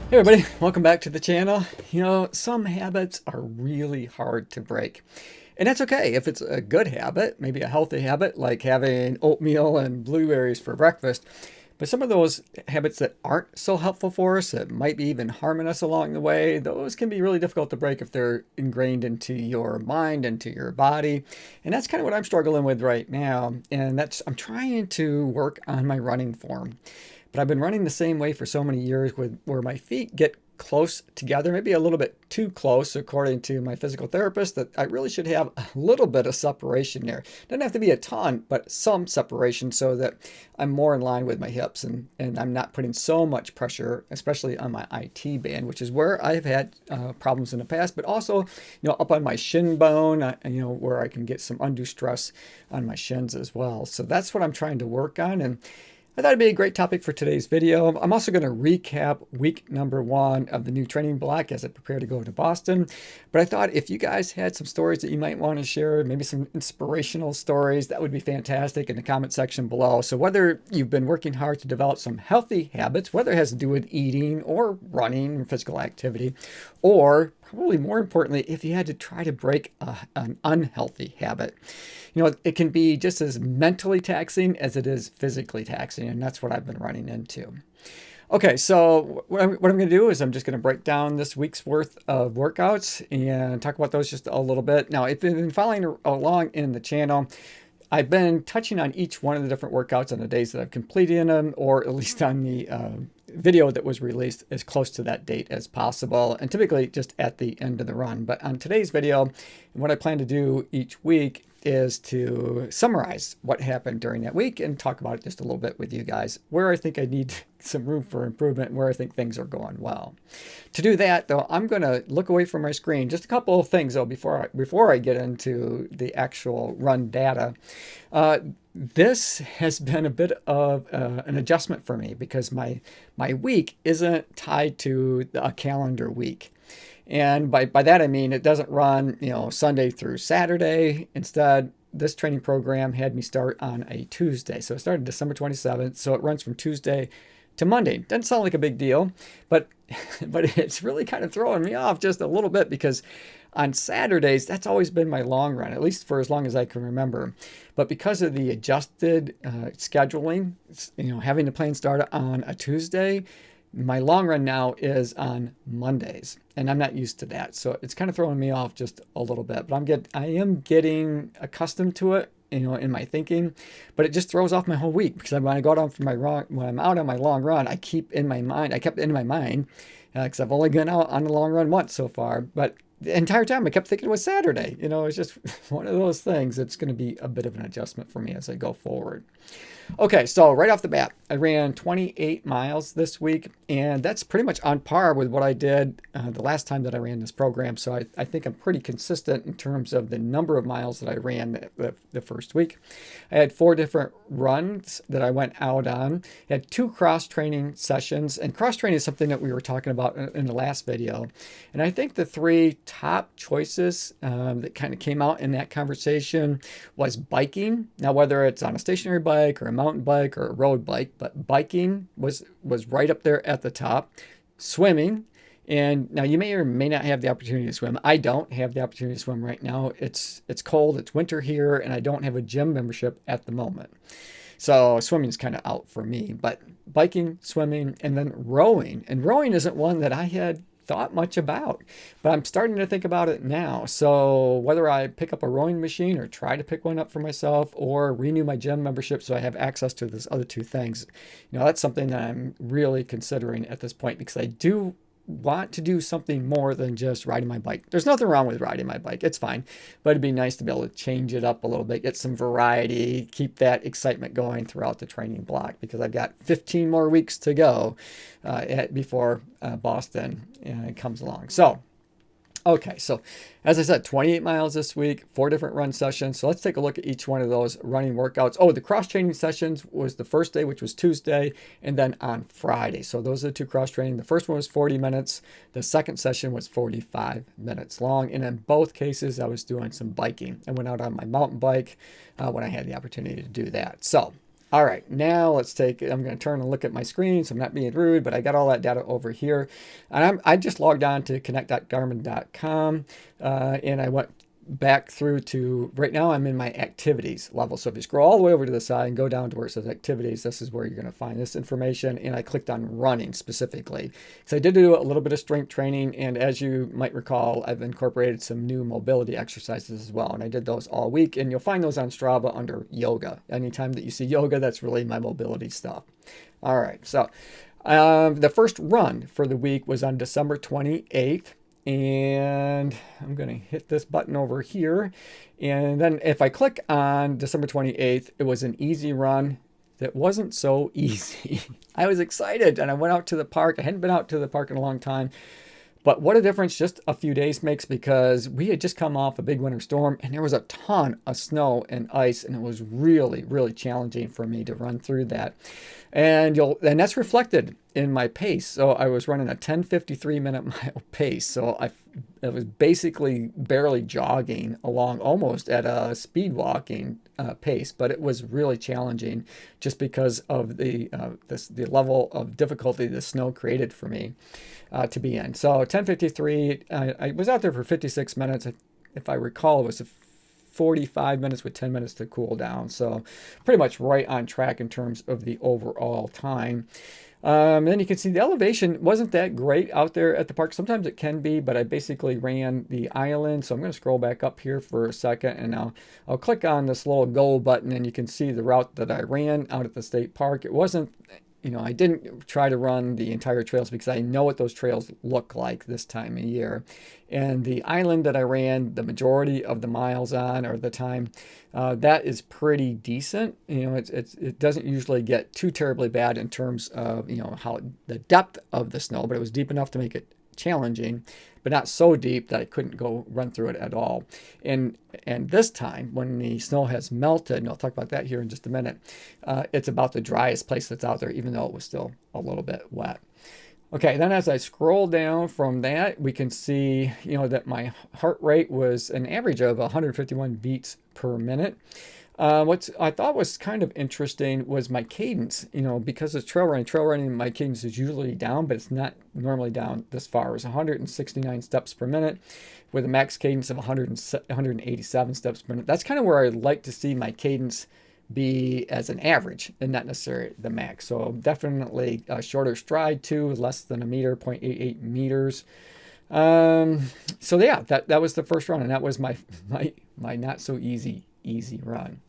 Hey everybody, welcome back to the channel. You know, some habits are really hard to break. And that's okay if it's a good habit, maybe a healthy habit like having oatmeal and blueberries for breakfast. But some of those habits that aren't so helpful for us, that might be even harming us along the way, those can be really difficult to break if they're ingrained into your mind, into your body. And that's kind of what I'm struggling with right now. And I'm trying to work on my running form. But I've been running the same way for so many years where my feet get close together, maybe a little bit too close, according to my physical therapist, that I really should have a little bit of separation there. Doesn't have to be a ton, but some separation so that I'm more in line with my hips and I'm not putting so much pressure, especially on my IT band, which is where I've had problems in the past, but also, up on my shin bone, where I can get some undue stress on my shins as well. So that's what I'm trying to work on. And I thought it'd be a great topic for today's video. I'm also going to recap week number 1 of the new training block as I prepare to go to Boston. But I thought if you guys had some stories that you might want to share, maybe some inspirational stories, that would be fantastic in the comment section below. So whether you've been working hard to develop some healthy habits, whether it has to do with eating or running or physical activity, or probably more importantly, if you had to try to break an unhealthy habit. It can be just as mentally taxing as it is physically taxing, and that's what I've been running into. Okay, so what I'm going to do is I'm just going to break down this week's worth of workouts and talk about those just a little bit. Now, if you've been following along in the channel, I've been touching on each one of the different workouts on the days that I've completed them, or at least on the video that was released as close to that date as possible, and typically just at the end of the run. But on today's video, what I plan to do each week is to summarize what happened during that week and talk about it just a little bit with you guys, where I think I need some room for improvement and where I think things are going well. To do that, though, I'm going to look away from my screen. Just a couple of things, though, before I get into the actual run data. This has been a bit of an adjustment for me because my week isn't tied to a calendar week. And by that I mean it doesn't run, Sunday through Saturday. Instead, this training program had me start on a Tuesday. So it started December 27th. So it runs from Tuesday to Monday. Doesn't sound like a big deal, but it's really kind of throwing me off just a little bit because on Saturdays, that's always been my long run, at least for as long as I can remember. But because of the adjusted scheduling, having the plane start on a Tuesday, my long run now is on Mondays, and I'm not used to that. So it's kind of throwing me off just a little bit, but I am getting accustomed to it, in my thinking, but it just throws off my whole week because when I go out for when I'm out on my long run, I kept it in my mind, because I've only gone out on the long run once so far, but the entire time I kept thinking it was Saturday. It's just one of those things that's going to be a bit of an adjustment for me as I go forward. Okay, so right off the bat, I ran 28 miles this week, and that's pretty much on par with what I did the last time that I ran this program. So I think I'm pretty consistent in terms of the number of miles that I ran the first week. I had 4 different runs that I went out on. I had 2 cross-training sessions, and cross-training is something that we were talking about in the last video. And I think the 3 top choices that kind of came out in that conversation was biking. Now, whether it's on a stationary bike or a mountain bike or a road bike, but biking was right up there at the top. Swimming, and now you may or may not have the opportunity to swim. I don't have the opportunity to swim right now. It's cold, it's winter here, and I don't have a gym membership at the moment. So swimming is kind of out for me, but biking, swimming, and then rowing. And rowing isn't one that I had thought much about, but I'm starting to think about it now. So whether I pick up a rowing machine or try to pick one up for myself or renew my gym membership so I have access to these other 2 things, that's something that I'm really considering at this point because I do want to do something more than just riding my bike. There's nothing wrong with riding my bike. It's fine, but it'd be nice to be able to change it up a little bit, get some variety, keep that excitement going throughout the training block because I've got 15 more weeks to go before Boston comes along. So okay, so as I said, 28 miles this week, 4 different run sessions. So let's take a look at each one of those running workouts. Oh, the cross-training sessions was the first day, which was Tuesday, and then on Friday. So those are the 2 cross-training. The first one was 40 minutes. The second session was 45 minutes long. And in both cases, I was doing some biking. I went out on my mountain bike when I had the opportunity to do that. So All right, now let's take, I'm going to turn and look at my screen, so I'm not being rude, but I got all that data over here. And I just logged on to connect.garmin.com, and I went back through to, right now I'm in my activities level. So if you scroll all the way over to the side and go down to where it says activities, this is where you're going to find this information. And I clicked on running specifically. So I did do a little bit of strength training. And as you might recall, I've incorporated some new mobility exercises as well. And I did those all week. And you'll find those on Strava under yoga. Anytime that you see yoga, that's really my mobility stuff. All right. So the first run for the week was on December 28th. And I'm going to hit this button over here. And then if I click on December 28th, it was an easy run that wasn't so easy. I was excited and I went out to the park. I hadn't been out to the park in a long time. But what a difference just a few days makes, because we had just come off a big winter storm and there was a ton of snow and ice, and it was really, really challenging for me to run through that. And that's reflected in my pace. So I was running a 10:53 minute mile pace. So I was basically barely jogging along, almost at a speed walking pace, but it was really challenging just because of the level of difficulty the snow created for me to be in. So 10:53, I was out there for 56 minutes. If I recall, it was 45 minutes with 10 minutes to cool down. So pretty much right on track in terms of the overall time. Then you can see the elevation wasn't that great out there at the park. Sometimes it can be, but I basically ran the island. So I'm going to scroll back up here for a second, and I'll click on this little go button, and you can see the route that I ran out at the state park. It wasn't, I didn't try to run the entire trails because I know what those trails look like this time of year. And the island that I ran the majority of the miles on, or the time, that is pretty decent. It doesn't usually get too terribly bad in terms of, how the depth of the snow, but it was deep enough to make it challenging, but not so deep that I couldn't go run through it at all. And this time, when the snow has melted, and I'll talk about that here in just a minute, it's about the driest place that's out there, even though it was still a little bit wet. Okay, then as I scroll down from that, we can see, that my heart rate was an average of 151 beats per minute. What I thought was kind of interesting was my cadence, because it's trail running, my cadence is usually down, but it's not normally down this far. It was 169 steps per minute with a max cadence of 187 steps per minute. That's kind of where I'd like to see my cadence be as an average and not necessarily the max. So definitely a shorter stride too, less than a meter, 0.88 meters. So yeah, that was the first run, and that was my not so easy run.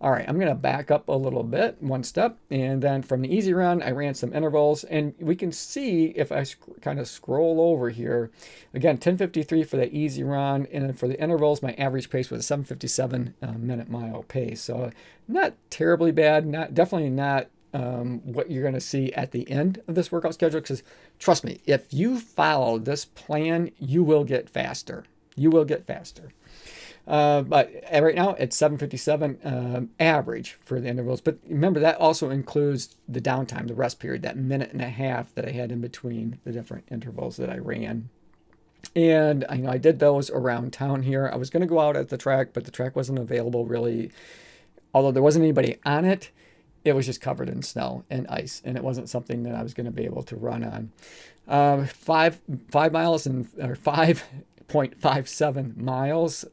All right, I'm going to back up a little bit, one step, and then from the easy run, I ran some intervals, and we can see if I kind of scroll over here, again, 10:53 for the easy run, and then for the intervals, my average pace was a 7:57 minute mile pace. So not terribly bad, definitely not what you're going to see at the end of this workout schedule, because trust me, if you follow this plan, you will get faster. You will get faster. But right now it's 7:57 average for the intervals. But remember, that also includes the downtime, the rest period, that minute and a half that I had in between the different intervals that I ran. And I did those around town here. I was going to go out at the track, but the track wasn't available really. Although there wasn't anybody on it, it was just covered in snow and ice, and it wasn't something that I was going to be able to run on. 5 miles or 5.57 miles,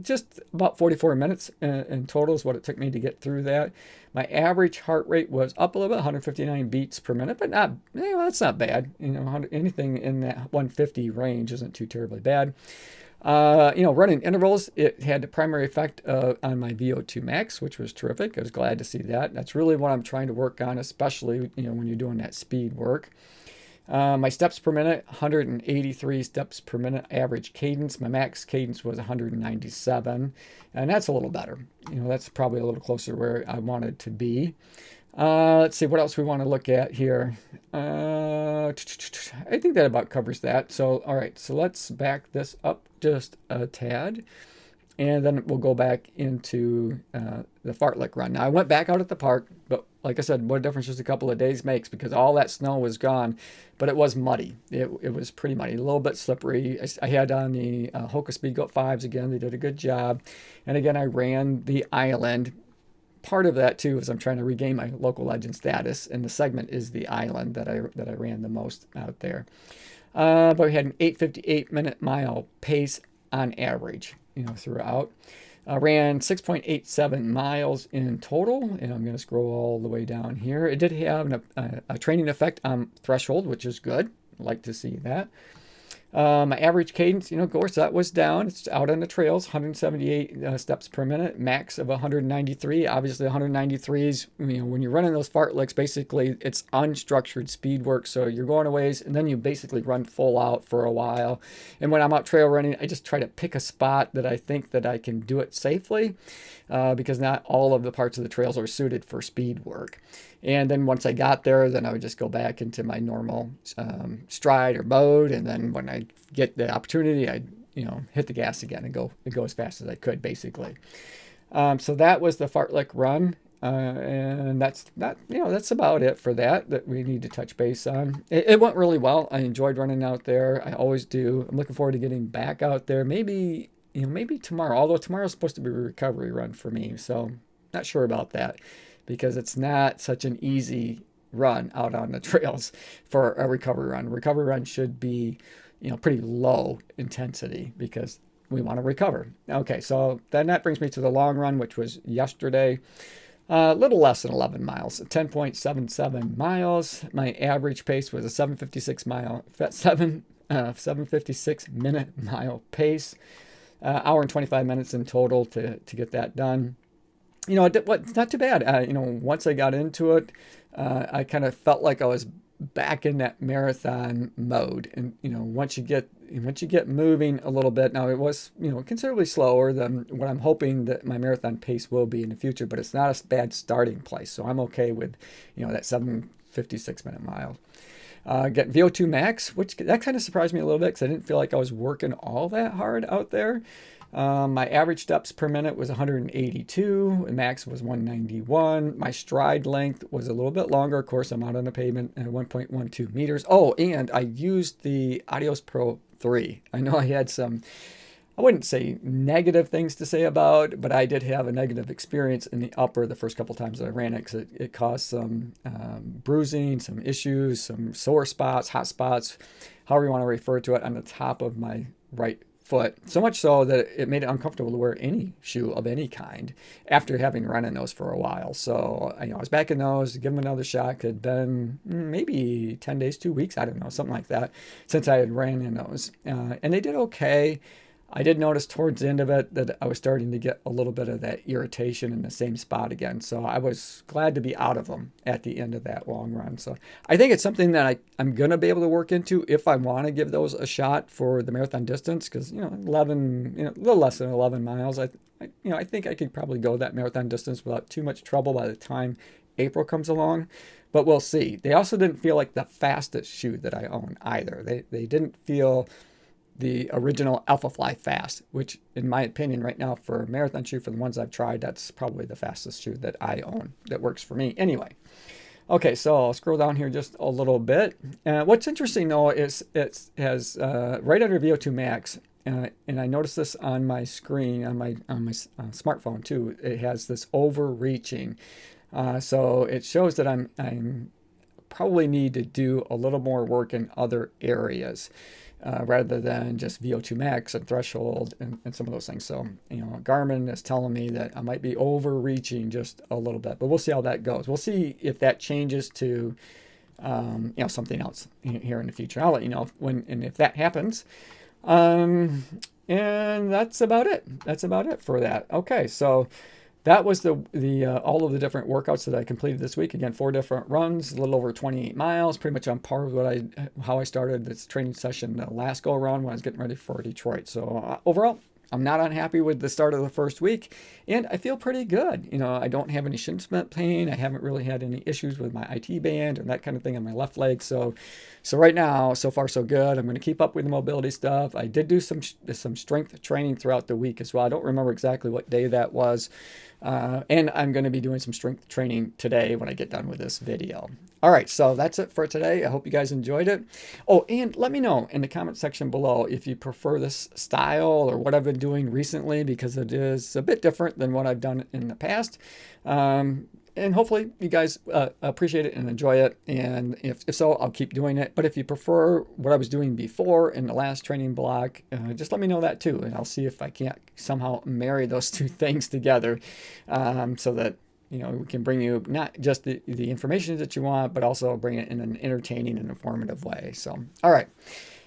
just about 44 minutes in total is what it took me to get through that. My average heart rate was up a little bit, 159 beats per minute, but that's not bad. Anything in that 150 range isn't too terribly bad. Running intervals, it had the primary effect on my VO2 max, which was terrific. I was glad to see that. That's really what I'm trying to work on, especially, when you're doing that speed work. My steps per minute, 183 steps per minute average cadence. My max cadence was 197, and that's a little better. That's probably a little closer to where I wanted to be. Let's see what else we want to look at here. I think that about covers that. So, all right, so let's back this up just a tad, and then we'll go back into the Fartlek run. Now, I went back out at the park, but like I said, what a difference just a couple of days makes, because all that snow was gone, but it was muddy. It was pretty muddy, a little bit slippery. I had on the Hoka Speed Go5s again. They did a good job. And again, I ran the island part of that too is I'm trying to regain my local legend status, and the segment is the island that I ran the most out there. But we had an 8:58 mile pace on average, throughout. Ran 6.87 miles in total, and I'm going to scroll all the way down here. It did have a training effect on threshold, which is good. Like to see that. My average cadence, of course, that was down. It's out on the trails, 178 steps per minute, max of 193. Obviously, 193 is, when you're running those fartleks, basically it's unstructured speed work. So you're going a ways, and then you basically run full out for a while. And when I'm out trail running, I just try to pick a spot that I think that I can do it safely, because not all of the parts of the trails are suited for speed work. And then once I got there, then I would just go back into my normal stride or mode. And then when I get the opportunity, I'd hit the gas again and go as fast as I could, basically. So that was the Fartlek run, and that's about it for that we need to touch base on. It went really well. I enjoyed running out there. I always do. I'm looking forward to getting back out there. Maybe tomorrow. Although tomorrow's supposed to be a recovery run for me, so not sure about that, because it's not such an easy run out on the trails for a recovery run. Recovery run should be, pretty low intensity because we want to recover. Okay, so then that brings me to the long run, which was yesterday. A little less than 11 miles, 10.77 miles. My average pace was a 756 minute mile pace. Hour and 25 minutes in total to get that done. It's not too bad. Once I got into it, I kind of felt like I was back in that marathon mode. And, once you get moving a little bit, now it was, considerably slower than what I'm hoping that my marathon pace will be in the future, but it's not a bad starting place. So I'm okay with, that 7:56 minute mile. Getting VO2 max, which that kind of surprised me a little bit because I didn't feel like I was working all that hard out there. My average steps per minute was 182. The max was 191. My stride length was a little bit longer. Of course, I'm out on the pavement at 1.12 meters. Oh, and I used the Adios Pro 3. I know I had some, I wouldn't say negative things to say about, but I did have a negative experience in the upper the first couple times that I ran it, because it caused some bruising, some issues, some sore spots, hot spots, however you want to refer to it, on the top of my right foot. So much so that it made it uncomfortable to wear any shoe of any kind after having run in those for a while. So I was back in those, give them another shot. It had been maybe 10 days, 2 weeks, I don't know, something like that, since I had ran in those. And they did okay. I did notice towards the end of it that I was starting to get a little bit of that irritation in the same spot again. So I was glad to be out of them at the end of that long run. So I think it's something that I'm going to be able to work into if I want to give those a shot for the marathon distance, because, 11, a little less than 11 miles. I think I could probably go that marathon distance without too much trouble by the time April comes along. But we'll see. They also didn't feel like the fastest shoe that I own either. They didn't feel the original Alpha Fly Fast, which in my opinion right now for a marathon shoe, for the ones I've tried, that's probably the fastest shoe that I own that works for me anyway. Okay, so I'll scroll down here just a little bit. What's interesting though is it has right under VO2 max, and I noticed this on my screen on my smartphone too. It has this overreaching, so it shows that I'm probably need to do a little more work in other areas. Rather than just VO2 max and threshold and some of those things. So, Garmin is telling me that I might be overreaching just a little bit, but we'll see how that goes. We'll see if that changes to, something else here in the future. I'll let you know if that happens. And that's about it. That's about it for that. Okay, so that was the all of the different workouts that I completed this week. Again, 4 different runs, a little over 28 miles, pretty much on par with how I started this training session the last go around when I was getting ready for Detroit. So overall, I'm not unhappy with the start of the first week, and I feel pretty good. I don't have any shin splint pain. I haven't really had any issues with my IT band and that kind of thing on my left leg. So right now, so far so good. I'm going to keep up with the mobility stuff. I did do some strength training throughout the week as well. I don't remember exactly what day that was, And I'm going to be doing some strength training today when I get done with this video. All right, so that's it for today. I hope you guys enjoyed it. Oh, and let me know in the comment section below if you prefer this style or what I've been doing recently, because it is a bit different than what I've done in the past. And hopefully you guys appreciate it and enjoy it. And if so, I'll keep doing it. But if you prefer what I was doing before in the last training block, just let me know that too. And I'll see if I can't somehow marry those two things together, so that, you know, we can bring you not just the information that you want, but also bring it in an entertaining and informative way. So, all right.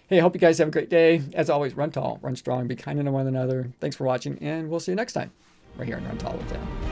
Hey, I hope you guys have a great day. As always, run tall, run strong, be kind to one another. Thanks for watching, and we'll see you next time right here on Run Tall with Dan.